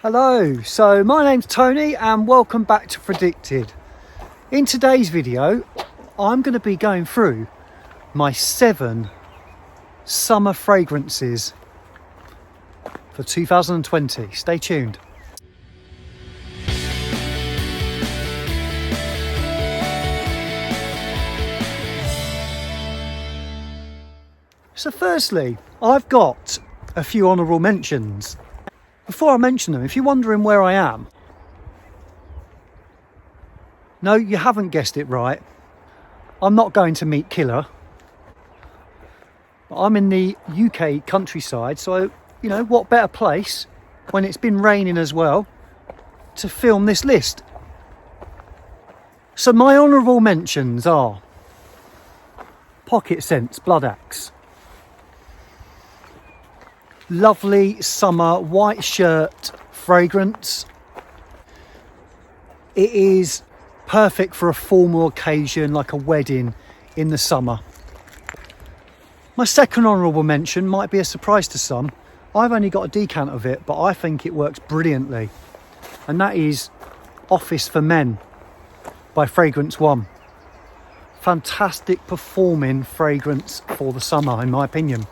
Hello, so my name's Tony and welcome back to Fragdicted. In today's video, I'm going to be going through my 7 summer fragrances for 2020. Stay tuned. So firstly, I've got a few honourable mentions. Before I mention them, if you're wondering where I am, no, you haven't guessed it right. I'm not going to meet Killer. I'm in the UK countryside, so, you know, what better place when it's been raining as well to film this list. So my honourable mentions are pocketscents, Bloodaxe. Lovely summer white shirt fragrance. It is perfect for a formal occasion like a wedding in the summer. My second honourable mention might be a surprise to some. I've only got a decant of it, but I think it works brilliantly. And that is Office for Men by Fragrance One. Fantastic performing fragrance for the summer, in my opinion.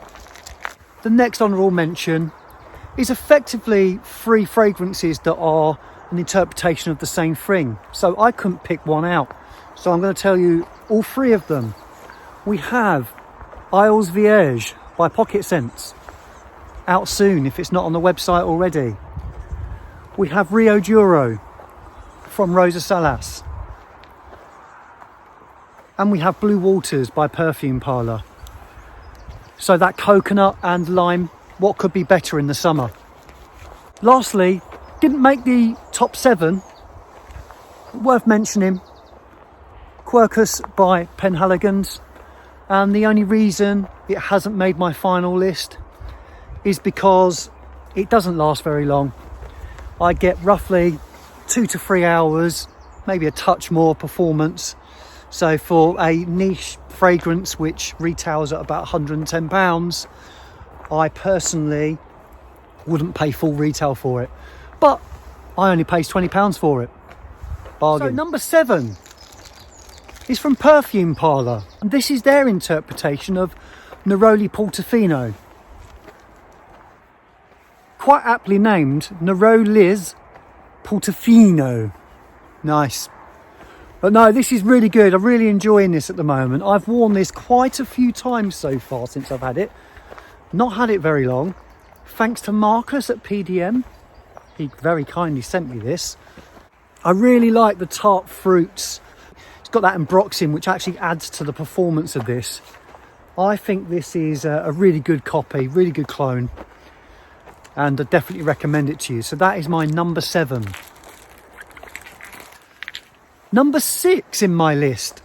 The next honourable mention is effectively 3 fragrances that are an interpretation of the same thing. So I couldn't pick one out. So I'm going to tell you all 3 of them. We have Isles Vierge by pocketscents, out soon if it's not on the website already. We have Rio Duro from Rosa Salas. And we have Blue Waters by Perfume Parlour. So that coconut and lime, what could be better in the summer? Lastly, didn't make the top 7, worth mentioning, Quercus by Penhaligons. And the only reason it hasn't made my final list is because it doesn't last very long. I get roughly 2 to 3 hours, maybe a touch more performance. So for a niche fragrance which retails at about £110, I personally wouldn't pay full retail for it. But I only paid £20 for it. Bargain. So number 7 is from Perfume Parlour. And this is their interpretation of Neroliz Portofeeno. Quite aptly named Neroliz Portofeeno. Nice. But no, this is really good. I'm really enjoying this at the moment. I've worn this quite a few times so far since I've had it. Not had it very long. Thanks to Marcus at PDM. He very kindly sent me this. I really like the tart fruits. It's got that ambroxan which actually adds to the performance of this. I think this is a really good copy, really good clone. And I definitely recommend it to you. So that is my number 7. Number 6 in my list.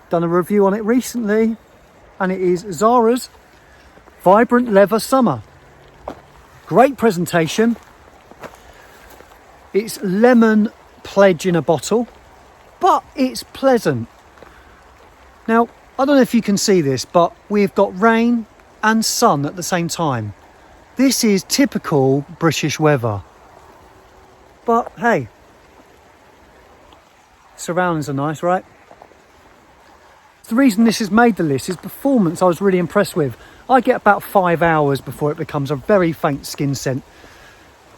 Done a review on it recently, and it is Zara's Vibrant Leather Summer. Great presentation. It's lemon pledge in a bottle, but it's pleasant. Now, I don't know if you can see this, but we've got rain and sun at the same time. This is typical British weather. But hey, surroundings are nice, right? The reason this has made the list is performance I was really impressed with. I get about 5 hours before it becomes a very faint skin scent.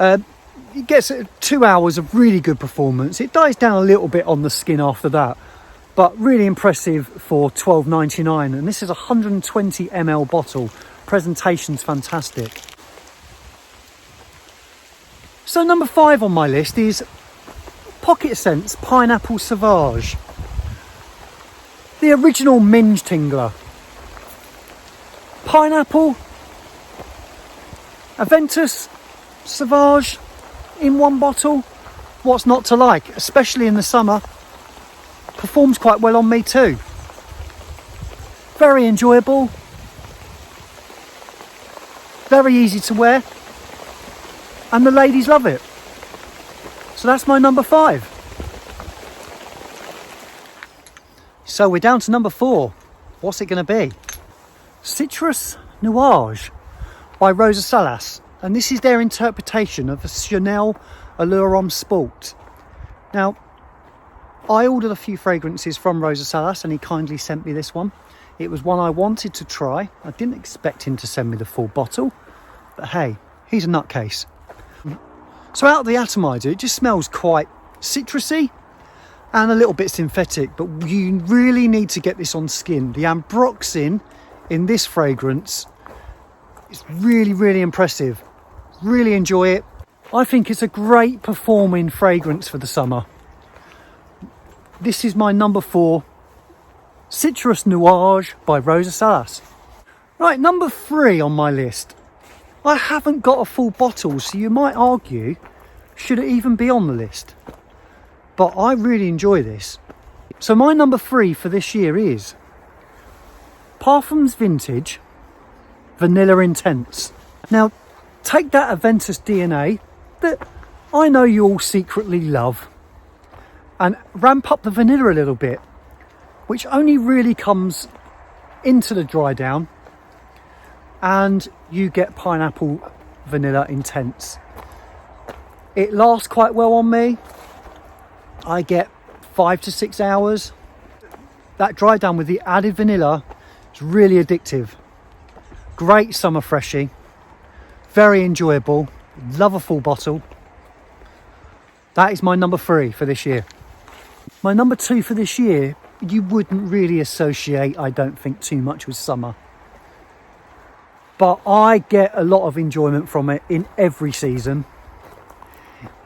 It gets 2 hours of really good performance. It dies down a little bit on the skin after that, but really impressive for £12.99. And this is a 120 ml bottle. Presentation's fantastic. So number 5 on my list is pocketscents Pineapple Sauvage. The original Minge Tingler. Pineapple, Aventus, Sauvage in one bottle. What's not to like, especially in the summer. Performs quite well on me too. Very enjoyable. Very easy to wear. And the ladies love it. So that's my number 5. So we're down to number 4. What's it going to be? Citrus Nuage by Rosa Salas. and this is their interpretation of a Chanel Allure Homme Sport. Now, I ordered a few fragrances from Rosa Salas and he kindly sent me this one. It was one I wanted to try. I didn't expect him to send me the full bottle, but hey, he's a nutcase. So out of the atomizer, it just smells quite citrusy and a little bit synthetic, but you really need to get this on skin. The ambroxan in this fragrance is really, really impressive. Really enjoy it. I think it's a great performing fragrance for the summer. This is my number 4, Citrus Nuage by Rosa Salas. Right, number 3 on my list. I haven't got a full bottle, so you might argue, should it even be on the list? But I really enjoy this. So my number 3 for this year is Parfums Vintage Vanilla Intense. Now, take that Aventus DNA that I know you all secretly love and ramp up the vanilla a little bit, which only really comes into the dry down, and you get Pineapple Vanilla Intense. It lasts quite well on me. I get 5 to 6 hours. That dry down with the added vanilla is really addictive. Great summer freshie. Very enjoyable. Love a full bottle. That is my number 3 for this year. My number 2 for this year, you wouldn't really associate, I don't think, too much with summer. But I get a lot of enjoyment from it in every season.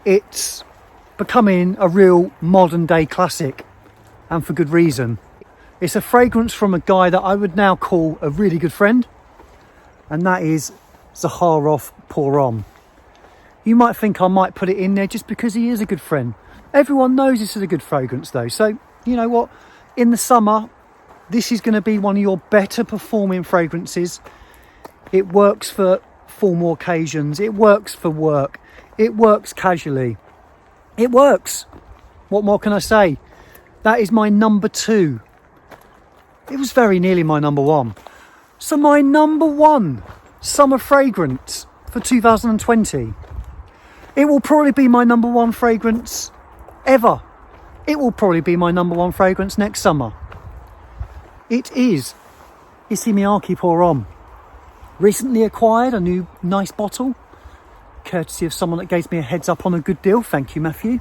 It's becoming a real modern day classic, and for good reason. It's a fragrance from a guy that I would now call a really good friend, and that is Zara Pour Homme. You might think I might put it in there just because he is a good friend. Everyone knows this is a good fragrance though, so you know what, in the summer this is going to be one of your better performing fragrances. It works for formal occasions, it works for work, it works casually, it works. What more can I say? That is my number 2. It was very nearly my number 1. So my number 1 summer fragrance for 2020, it will probably be my number 1 fragrance ever. It will probably be my number 1 fragrance next summer. It is Issey Miyake Pour Homme. Recently acquired a new nice bottle, courtesy of someone that gave me a heads up on a good deal. Thank you, Matthew.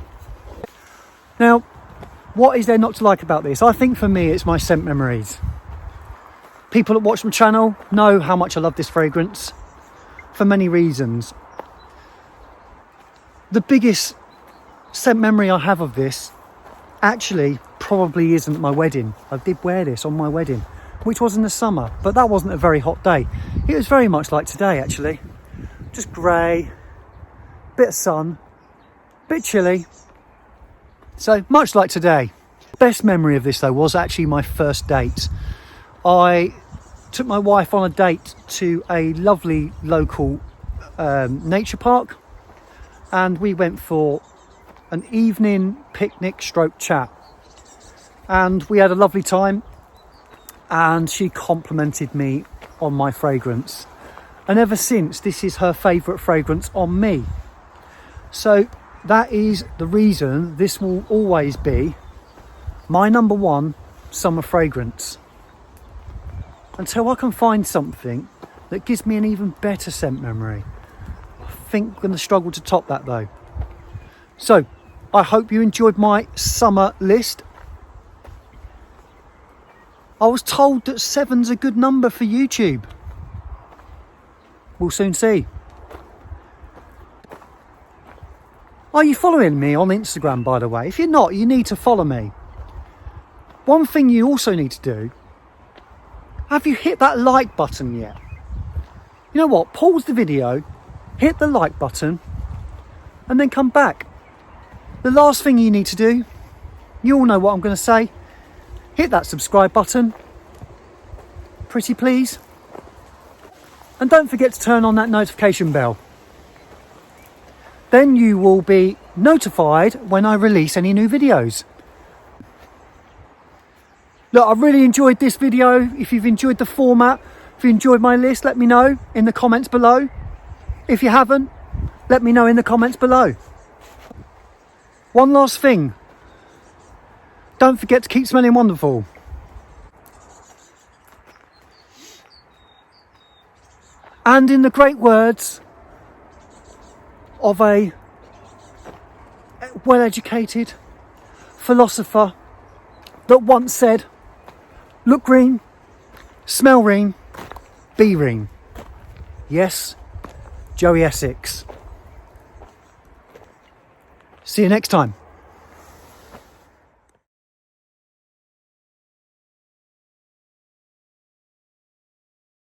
Now, what is there not to like about this? I think for me it's my scent memories. People that watch my channel know how much I love this fragrance for many reasons. The biggest scent memory I have of this actually probably isn't my wedding. I did wear this on my wedding, which was in the summer, but that wasn't a very hot day. It was very much like today actually. Just grey, bit of sun, bit chilly. So much like today. Best memory of this though was actually my first date. I took my wife on a date to a lovely local nature park, and we went for an evening picnic stroke chat, and we had a lovely time, and she complimented me on my fragrance, and ever since this is her favourite fragrance on me. So that is the reason this will always be my number 1 summer fragrance, until I can find something that gives me an even better scent memory. I think I'm going to struggle to top that though. So I hope you enjoyed my summer list. I was told that 7's a good number for YouTube. We'll soon see. Are you following me on Instagram, by the way? If you're not, you need to follow me. One thing you also need to do, have you hit that like button yet? You know what? Pause the video, hit the like button, and then come back. The last thing you need to do, you all know what I'm going to say, hit that subscribe button, pretty please, and don't forget to turn on that notification bell. Then you will be notified when I release any new videos. Look, I really enjoyed this video. If you've enjoyed the format, if you enjoyed my list, let me know in the comments below. If you haven't, let me know in the comments below. One last thing. Don't forget to keep smelling wonderful. And in the great words of a well-educated philosopher that once said, look green, smell green, be green. Yes, Joey Essex. See you next time.